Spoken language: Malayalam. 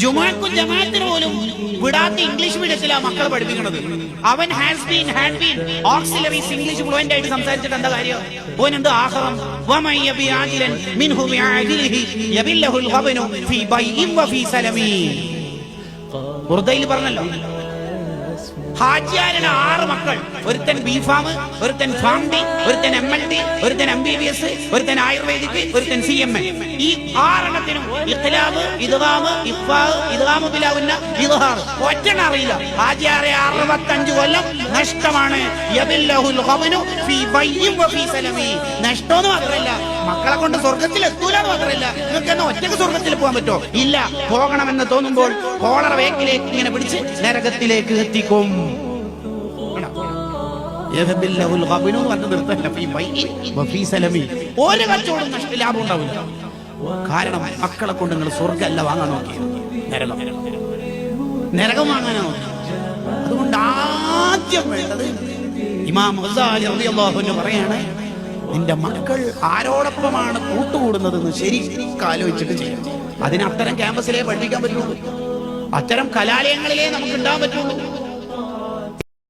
ജുമുഅക്കും ജമാഅത്തിന് പോലും വിടാത്ത ഇംഗ്ലീഷ് മീഡിയത്തിലാണ് മക്കളെ പഠിപ്പിക്കുന്നത്. അവൻ had been auxiliaries English fluent ആയിട്ട് സംസാരിച്ചിട്ട് എന്താ കാര്യം? ഓൻ എന്ത് ആഖറം വമൻ യബി ആദിലൻ മിൻഹു ബിആദിലിഹി യബില്ലഹുൽ ഖബനു ഫീ ബൈഇൻ വഫീ സലമി. ബുർദയിൽ പറഞ്ഞല്ലോ, ഹാജിയാരുടെ 6 മക്കൾ, ഒരുത്തൻ ബിഫാം, ഒരുത്തൻ ഫാംഡി, ഒരുത്തൻ MLD, ഒരുത്തൻ MBBS, ഒരുത്തൻ ആയുർവേദിക്, ഒരുത്തൻ CMA. ഈ 6 എണ്ണത്തിനും ഇഖ്തിലാബ്, ഇദ്ഗാം, ഇഫ്ഫാഹ്, ഇദ്ഗാം ബിലാവുന്ന ഇദ്ഹാർ ഒറ്റണ അറിയില്ല. ഹാജിയാരെ 65 കൊല്ലം നഷ്ടമാണ്. യബില്ലഹുൽ ഖബനു ഫീ ബൈഇൻ വഫീ സലമി. നഷ്ടമെന്ന് മാത്രമല്ല, മക്കളെ കൊണ്ട് സ്വർഗത്തിൽ എത്തൂലെന്ന് മാത്രമല്ല, നിങ്ങൾക്ക് എന്നാ ഒറ്റക്ക് സ്വർഗത്തിൽ പോകാൻ പറ്റോ? ഇല്ല. പോകണമെന്ന് തോന്നുമ്പോൾ കോളറ വേക്കിലേക്ക് ഇങ്ങനെ പിടിച്ച് നരകത്തിലേക്ക് എത്തിക്കും. ഒരു കച്ചവടം ലാഭം ഉണ്ടാവില്ല. കാരണം മക്കളെ കൊണ്ട് നിങ്ങൾ സ്വർഗമല്ല വാങ്ങാൻ നോക്കിയത്, നരകം വാങ്ങാനാ നോക്കി. അതുകൊണ്ട് ആദ്യം വേണ്ടത് ഇമാം ഗസാലി റളിയല്ലാഹു അൻഹു പറയാണ്, നിന്റെ മക്കൾ ആരോടൊപ്പമാണ് കൂട്ടുകൂടുന്നതെന്ന് ശരിക്കും ആലോചിച്ചിട്ട് ചെയ്യണം. അതിന് അത്തരം ക്യാമ്പസിലേ പഠിപ്പിക്കാൻ പറ്റുള്ളൂ, അത്തരം കലാലയങ്ങളിലേ നമുക്ക് ഉണ്ടാകാൻ പറ്റുള്ളൂ.